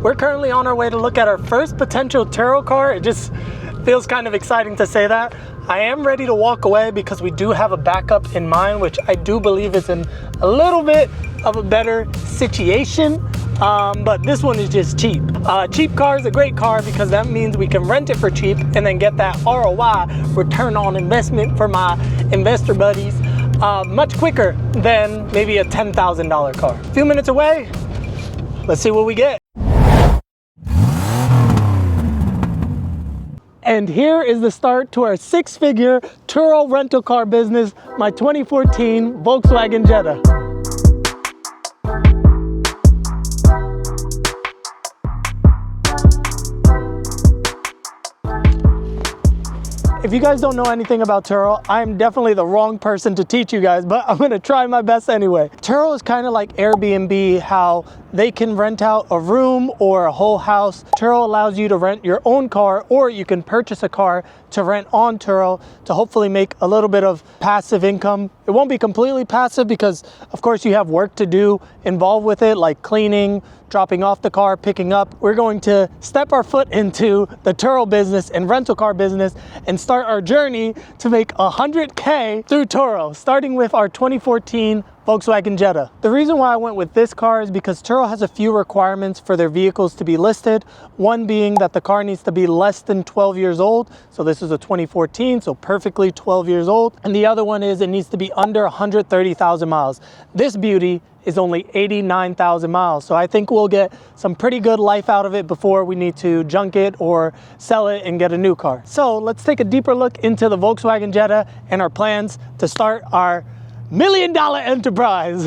We're currently on our way to look at our first potential Turo car. It just feels kind of exciting to say that. I am ready to walk away because we do have a backup in mind, which I do believe is in a little bit of a better situation. But this one is just cheap. Cheap car is a great car because that means we can rent it for cheap and then get that ROI, return on investment, for my investor buddies much quicker than maybe a $10,000 car. A few minutes away, let's see what we get. And here is the start to our six-figure Turo rental car business, my 2014 Volkswagen Jetta. If you guys don't know anything about Turo, I'm definitely the wrong person to teach you guys, but I'm gonna try my best anyway. Turo is kind of like Airbnb, how they can rent out a room or a whole house. Turo allows you to rent your own car, or you can purchase a car to rent on Turo to hopefully make a little bit of passive income. It won't be completely passive because of course you have work to do involved with it, like cleaning, dropping off the car, picking up. We're going to step our foot into the Turo business and rental car business and start our journey to make 100K through Turo, starting with our 2014 Volkswagen Jetta. The reason why I went with this car is because Turo has a few requirements for their vehicles to be listed. One being that the car needs to be less than 12 years old. So this is a 2014, so perfectly 12 years old. And the other one is it needs to be under 130,000 miles. This beauty is only 89,000 miles. So I think we'll get some pretty good life out of it before we need to junk it or sell it and get a new car. So let's take a deeper look into the Volkswagen Jetta and our plans to start our $1 million enterprise.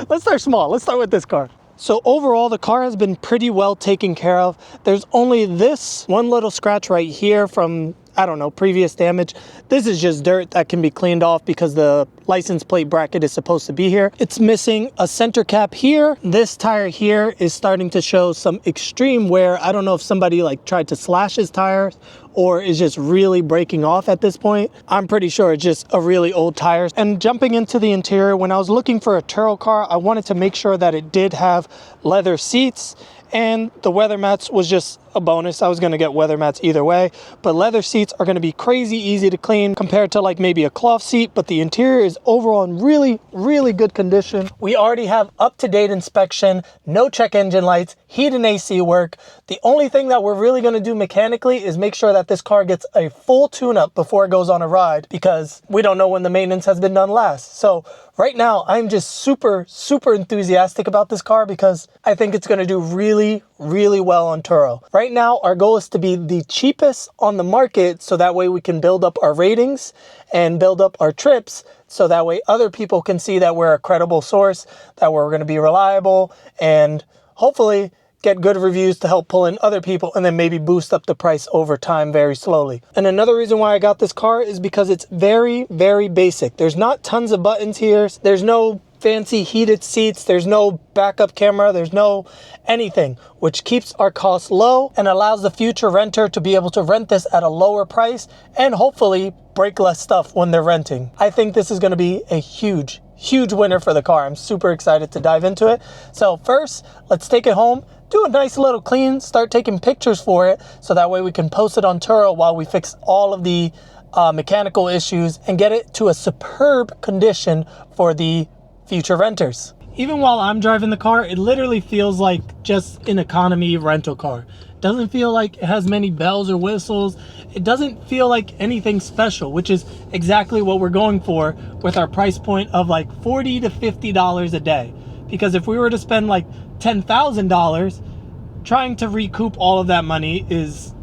Let's start small. Let's start with this car. So overall, the car has been pretty well taken care of. There's only this one little scratch right here from, I don't know, previous damage. This is just dirt that can be cleaned off because the license plate bracket is supposed to be here. It's missing a center cap here. This tire here is starting to show some extreme wear. I don't know if somebody like tried to slash his tires or is just really breaking off at this point. I'm pretty sure it's just a really old tire. And jumping into the interior, when I was looking for a Turo car, I wanted to make sure that it did have leather seats, and the weather mats was just a bonus. I was gonna get weather mats either way, but leather seats are gonna be crazy easy to clean compared to like maybe a cloth seat, but the interior is overall in really, really good condition. We already have up-to-date inspection, no check engine lights, heat and AC work. The only thing that we're really gonna do mechanically is make sure that this car gets a full tune-up before it goes on a ride, because we don't know when the maintenance has been done last. So right now, I'm just super, super enthusiastic about this car because I think it's gonna do really, really well on Turo. Right now, our goal is to be the cheapest on the market, so that way we can build up our ratings and build up our trips, so that way other people can see that we're a credible source, that we're gonna be reliable, and hopefully get good reviews to help pull in other people and then maybe boost up the price over time very slowly. And another reason why I got this car is because it's very, very basic. There's not tons of buttons here. There's no fancy heated seats. There's no backup camera. There's no anything, which keeps our costs low and allows the future renter to be able to rent this at a lower price and hopefully break less stuff when they're renting. I think this is going to be a huge winner for the car. I'm super excited to dive into it. So first, let's take it home, do a nice little clean, start taking pictures for it, so that way we can post it on Turo while we fix all of the mechanical issues and get it to a superb condition for the future renters. Even while I'm driving the car, it literally feels like just an economy rental car. Doesn't feel like it has many bells or whistles. It doesn't feel like anything special, which is exactly what we're going for with our price point of like $40 to $50 a day. Because if we were to spend like $10,000, trying to recoup all of that money is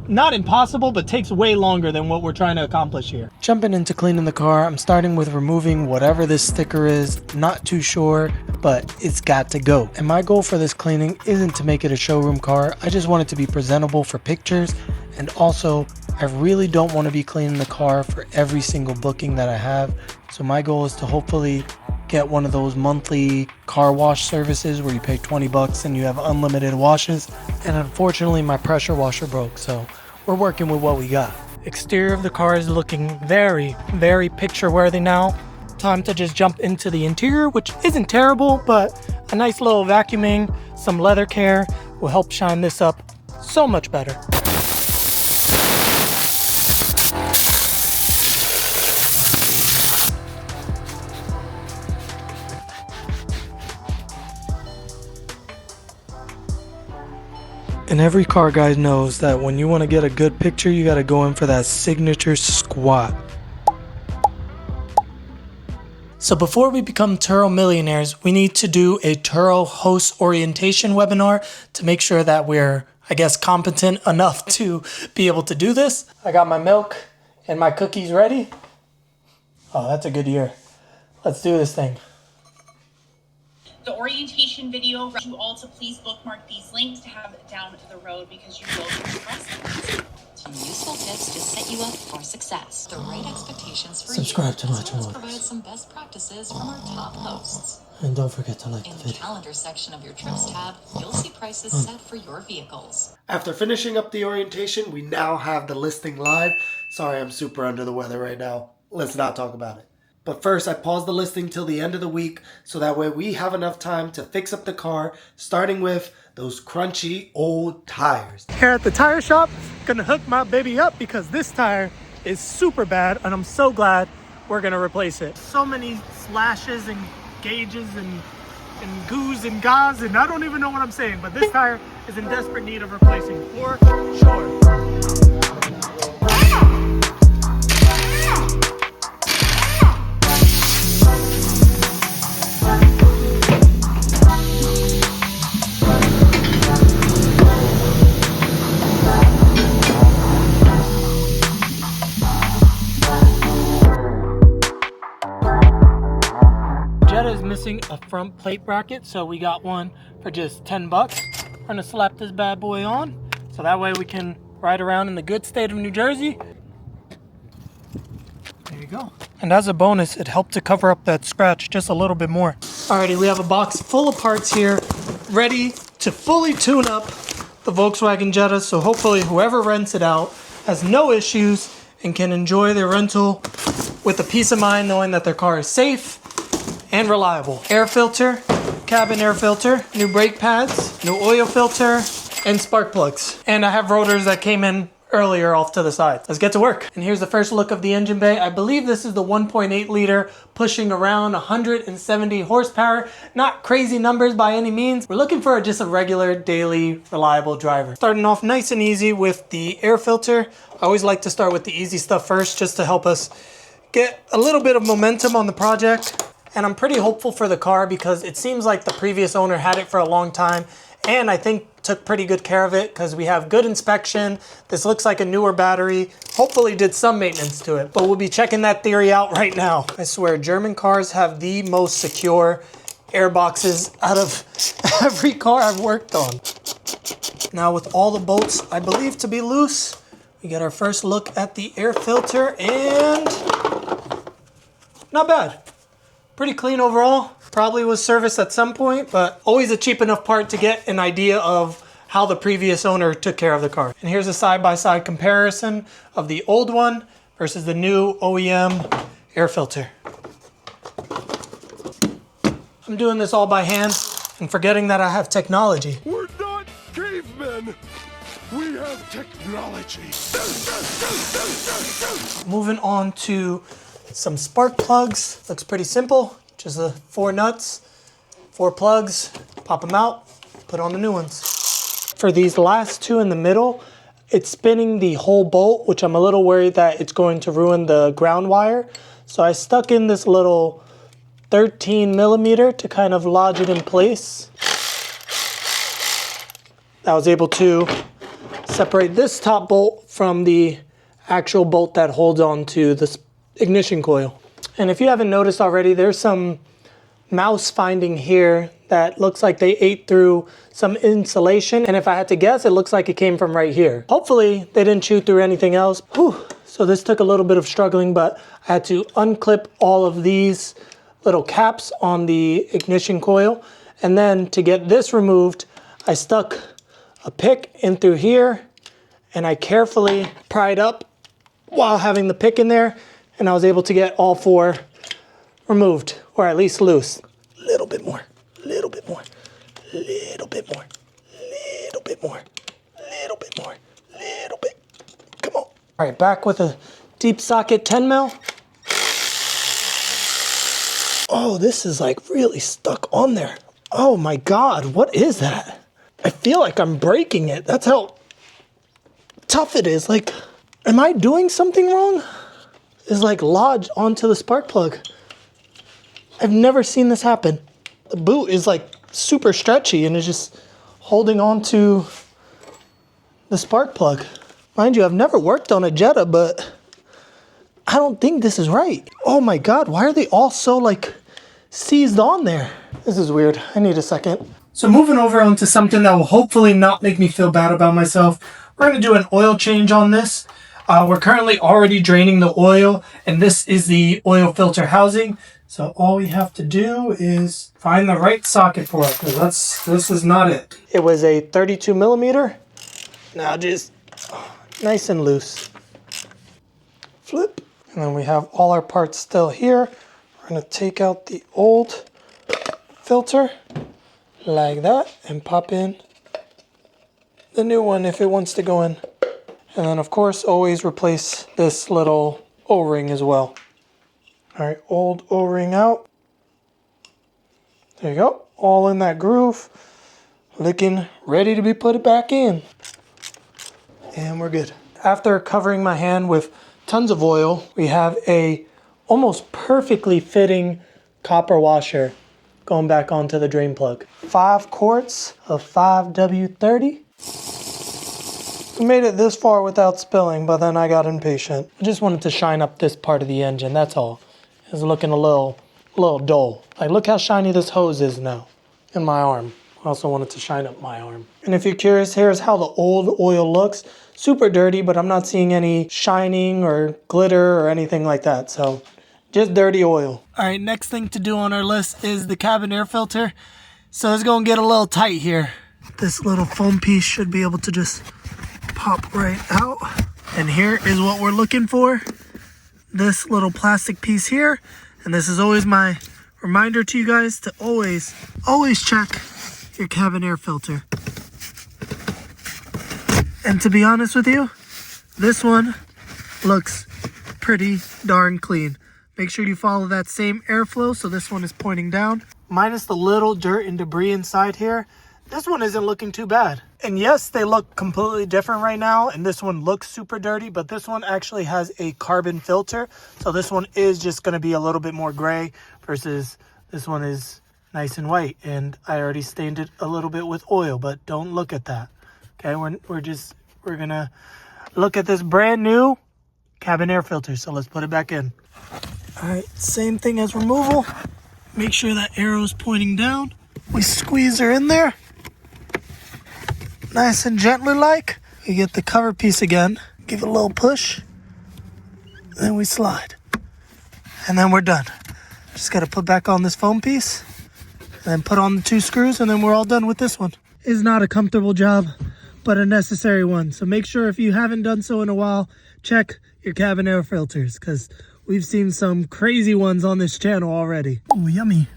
not impossible, but takes way longer than what we're trying to accomplish here. Jumping into cleaning the car, I'm starting with removing whatever this sticker is. Not too sure, but it's got to go. And my goal for this cleaning isn't to make it a showroom car. I just want it to be presentable for pictures. And also, I really don't want to be cleaning the car for every single booking that I have. So my goal is to hopefully get one of those monthly car wash services where you pay 20 bucks and you have unlimited washes. And unfortunately, my pressure washer broke, so we're working with what we got. Exterior of the car is looking very, very picture worthy now. time to just jump into the interior, which isn't terrible, but a nice little vacuuming, some leather care will help shine this up so much better. And every car guy knows that when you want to get a good picture, you got to go in for that signature squat. So before we become Turo millionaires, we need to do a Turo host orientation webinar to make sure that we're, I guess, competent enough to be able to do this. I got my milk and my cookies ready. Oh, that's a good year. Let's do this thing. The orientation video, you all to please bookmark these links to have down the road because you will be impressed. Some useful tips to set you up for success. The right expectations for Subscribe you. to my As well as channel. provide some best practices from our top hosts. And don't forget to like In the the video. calendar section of your trips tab, you'll see prices set for your vehicles. After finishing up the orientation, we now have the listing live. Sorry, I'm super under the weather right now. Let's not talk about it. But first, I paused the listing till the end of the week so that way we have enough time to fix up the car, starting with those crunchy old tires. Here at the tire shop, gonna hook my baby up because this tire is super bad and I'm so glad we're gonna replace it. So many slashes and gauges and goos and gauze, and I don't even know what I'm saying, but this tire is in desperate need of replacing for sure. Jetta is missing a front plate bracket, so we got one for just 10 bucks. We're gonna slap this bad boy on, so that way we can ride around in the good state of New Jersey. There you go. And as a bonus, it helped to cover up that scratch just a little bit more. Alrighty, we have a box full of parts here, ready to fully tune up the Volkswagen Jetta, so hopefully whoever rents it out has no issues and can enjoy their rental with the peace of mind knowing that their car is safe and reliable. Air filter, cabin air filter, new brake pads, new oil filter, and spark plugs. And I have rotors that came in earlier off to the side. Let's get to work. And here's the first look of the engine bay. I believe this is the 1.8 liter pushing around 170 horsepower. Not crazy numbers by any means. We're looking for just a regular, daily, reliable driver. Starting off nice and easy with the air filter. I always like to start with the easy stuff first just to help us get a little bit of momentum on the project. And I'm pretty hopeful for the car because it seems like the previous owner had it for a long time and I think took pretty good care of it because we have good inspection. This looks like a newer battery. Hopefully did some maintenance to it, but we'll be checking that theory out right now. I swear German cars have the most secure air boxes out of every car I've worked on. Now with all the bolts I believe to be loose, we get our first look at the air filter and not bad. Pretty clean overall. Probably was serviced at some point, but always a cheap enough part to get an idea of how the previous owner took care of the car. And here's a side-by-side comparison of the old one versus the new OEM air filter. I'm doing this all by hand and forgetting that I have technology. We're not cavemen. We have technology. Moving on to some spark plugs. Looks pretty simple. Just 4 nuts, 4 plugs, pop them out, put on the new ones. For these last 2 in the middle, it's spinning the whole bolt, which I'm a little worried that it's going to ruin the ground wire. So I stuck in this little 13 millimeter to kind of lodge it in place. I was able to separate this top bolt from the actual bolt that holds on to the ignition coil. And if you haven't noticed already, there's some mouse finding here that looks like they ate through some insulation. And if I had to guess, it looks like it came from right here. Hopefully they didn't chew through anything else. Whew. So this took a little bit of struggling, but I had to unclip all of these little caps on the ignition coil. And then to get this removed, I stuck a pick in through here and I carefully pried up while having the pick in there. And I was able to get all 4 removed, or at least loose. A little bit more, little bit more, little bit more, little bit more, little bit more, little bit. Come on. All right, back with a deep socket 10 mil. Oh, this is like really stuck on there. Oh my God, what is that? I feel like I'm breaking it. That's how tough it is. Like, am I doing something wrong? It's like lodged onto the spark plug. I've never seen this happen. The boot is like super stretchy and is just holding on to the spark plug. Mind you, I've never worked on a Jetta, but I don't think this is right. Oh my God, why are they all so like seized on there? This is weird. I need a second. So moving over onto something that will hopefully not make me feel bad about myself. We're gonna do an oil change on this. We're currently already draining the oil, and this is the oil filter housing. So all we have to do is find the right socket for it, because this is not it. It was a 32 millimeter. Now just nice and loose. Flip. And then we have all our parts still here. We're gonna take out the old filter like that and pop in the new one if it wants to go in. And then of course, always replace this little O-ring as well. All right, old O-ring out. There you go, all in that groove. Looking ready to be put back in. And we're good. After covering my hand with tons of oil, we have a almost perfectly fitting copper washer going back onto the drain plug. 5 quarts of 5W30. We made it this far without spilling, but then I got impatient. I just wanted to shine up this part of the engine, that's all. It's looking a little dull. Like, look how shiny this hose is now in my arm. I also wanted to shine up my arm. And if you're curious, here's how the old oil looks. Super dirty, but I'm not seeing any shining or glitter or anything like that. So just dirty oil. All right, next thing to do on our list is the cabin air filter. So it's gonna get a little tight here. This little foam piece should be able to just pop right out. And here is what we're looking for. This little plastic piece here. And this is always my reminder to you guys to always check your cabin air filter. And to be honest with you, this one looks pretty darn clean. Make sure you follow that same airflow, so this one is pointing down. Minus the little dirt and debris inside here, this one isn't looking too bad. And yes, they look completely different right now, and this one looks super dirty, but this one actually has a carbon filter. So this one is just gonna be a little bit more gray versus this one is nice and white. And I already stained it a little bit with oil, but don't look at that. Okay, we're gonna look at this brand new cabin air filter. So let's put it back in. All right, same thing as removal. Make sure that arrow is pointing down. We squeeze her in there. Nice and gently like. We get the cover piece again. Give it a little push. Then we slide. And then we're done. Just gotta put back on this foam piece. And then put on the 2 screws, and then we're all done with this one. It's not a comfortable job, but a necessary one. So make sure if you haven't done so in a while, check your cabin air filters, because we've seen some crazy ones on this channel already. Oh, yummy.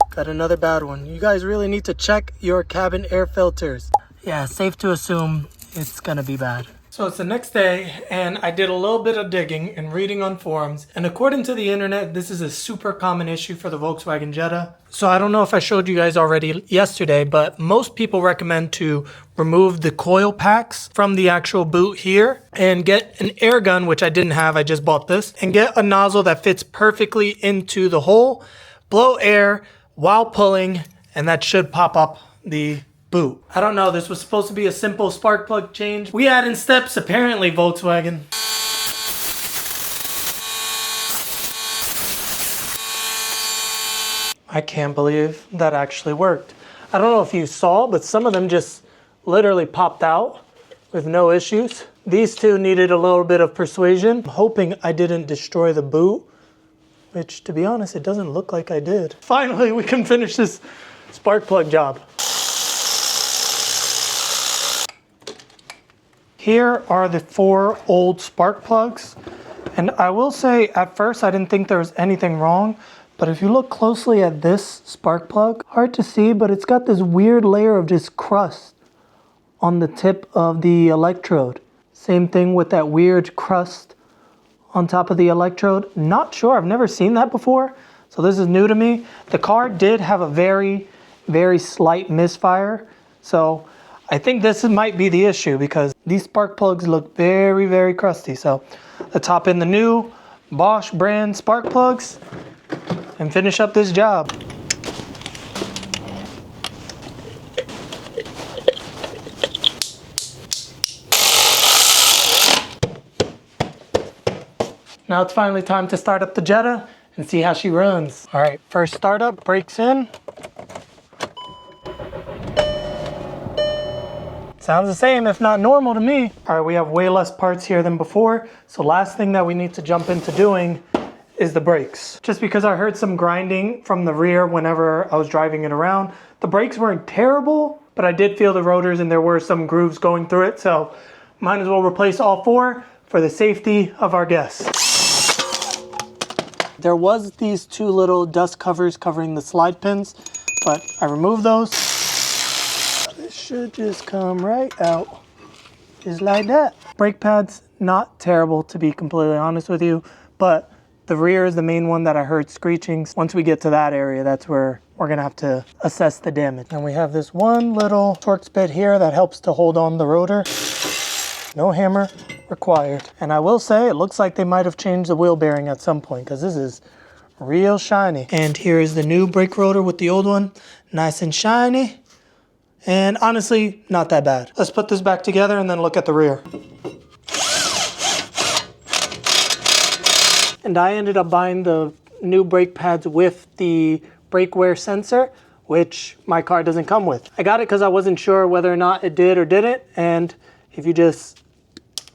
Got another bad one. You guys really need to check your cabin air filters. Yeah, safe to assume it's gonna be bad. So it's the next day, and I did a little bit of digging and reading on forums, and according to the internet, this is a super common issue for the Volkswagen Jetta. So I don't know if I showed you guys already yesterday, but most people recommend to remove the coil packs from the actual boot here and get an air gun, which I didn't have, I just bought this, and get a nozzle that fits perfectly into the hole, blow air while pulling, and that should pop up the boot. I don't know, this was supposed to be a simple spark plug change. We add in steps, apparently, Volkswagen. I can't believe that actually worked. I don't know if you saw, but some of them just literally popped out with no issues. These two needed a little bit of persuasion. I'm hoping I didn't destroy the boot, which, to be honest, it doesn't look like I did. Finally, we can finish this spark plug job. Here are the 4 old spark plugs. And I will say, at first I didn't think there was anything wrong, but if you look closely at this spark plug, hard to see, but it's got this weird layer of just crust on the tip of the electrode. Same thing with that weird crust on top of the electrode. Not sure, I've never seen that before, so this is new to me. The car did have a very, very slight misfire, so I think this might be the issue because these spark plugs look very, very crusty. So let's hop in the new Bosch brand spark plugs and finish up this job. Now it's finally time to start up the Jetta and see how she runs. All right, first startup, brakes in. Sounds the same, if not normal to me. All right, we have way less parts here than before. So last thing that we need to jump into doing is the brakes. Just because I heard some grinding from the rear whenever I was driving it around. The brakes weren't terrible, but I did feel the rotors and there were some grooves going through it. So might as well replace all four for the safety of our guests. There was these two little dust covers covering the slide pins, but I removed those. This should just come right out, just like that. Brake pads, not terrible to be completely honest with you, but the rear is the main one that I heard screeching. Once we get to that area, that's where we're gonna have to assess the damage. And we have this one little Torx bit here that helps to hold on the rotor. No hammer required. And I will say, it looks like they might have changed the wheel bearing at some point because this is real shiny. And here is the new brake rotor with the old one. Nice and shiny. And honestly, not that bad. Let's put this back together and then look at the rear. And I ended up buying the new brake pads with the brake wear sensor, which my car doesn't come with. I got it because I wasn't sure whether or not it did or didn't. And if you just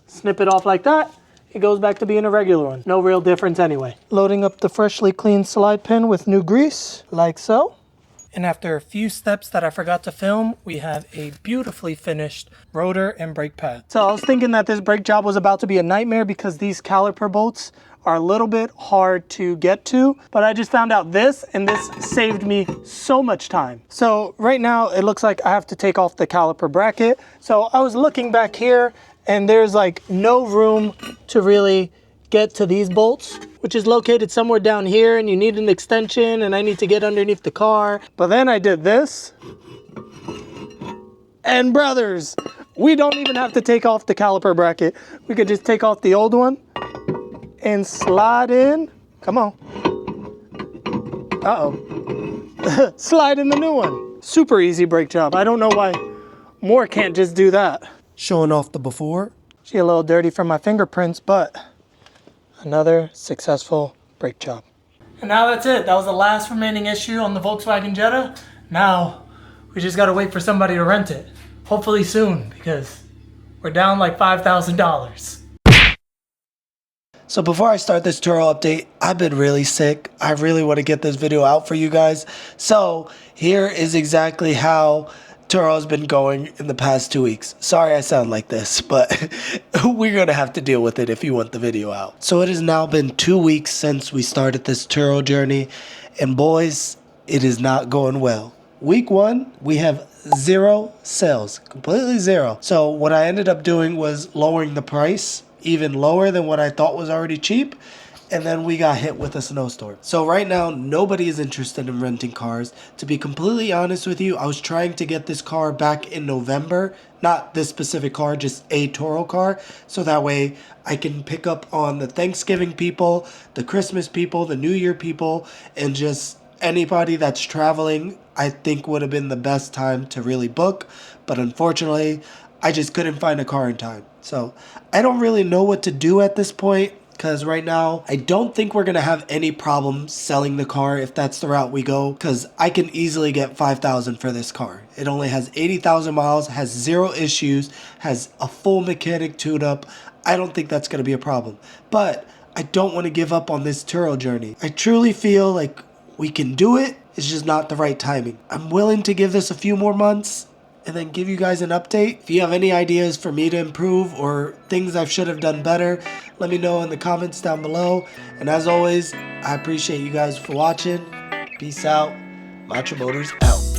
snip it off like that, it goes back to being a regular one. No real difference anyway. Loading up the freshly cleaned slide pin with new grease, like so. And after a few steps that I forgot to film, we have a beautifully finished rotor and brake pad. So I was thinking that this brake job was about to be a nightmare because these caliper bolts are a little bit hard to get to, but I just found out this, and this saved me so much time. So right now it looks like I have to take off the caliper bracket. So I was looking back here and there's like no room to really get to these bolts, which is located somewhere down here, and you need an extension and I need to get underneath the car. But then I did this, and brothers, we don't even have to take off the caliper bracket. We could just take off the old one and slide in. Come on. Uh-oh. Slide in the new one. Super easy brake job. I don't know why more can't just do that. Showing off the before. She a little dirty from my fingerprints, but another successful brake job. And now that's it. That was the last remaining issue on the Volkswagen Jetta. Now we just gotta wait for somebody to rent it. Hopefully soon, because we're down like $5,000. So before I start this Turo update, I've been really sick. I really want to get this video out for you guys. So here is exactly how Turo's been going in the past 2 weeks. Sorry I sound like this, but we're going to have to deal with it if you want the video out. So it has now been 2 weeks since we started this Turo journey, and boys, it is not going well. Week 1, we have 0 sales, completely 0. So what I ended up doing was lowering the price even lower than what I thought was already cheap, and then we got hit with a snowstorm. So right now, nobody is interested in renting cars. To be completely honest with you, I was trying to get this car back in November, not this specific car, just a Turo car, so that way I can pick up on the Thanksgiving people, the Christmas people, the New Year people, and just anybody that's traveling. I think would have been the best time to really book, but unfortunately, I just couldn't find a car in time. So I don't really know what to do at this point, because right now I don't think we're going to have any problem selling the car if that's the route we go, because I can easily get $5,000 for this car. It only has 80,000 miles, has 0 issues, has a full mechanic tune-up. I don't think that's going to be a problem. But I don't want to give up on this Turo journey. I truly feel like we can do it. It's just not the right timing. I'm willing to give this a few more months and then give you guys an update. If you have any ideas for me to improve or things I should have done better, let me know in the comments down below. And as always, I appreciate you guys for watching. Peace out. Macho Motors out.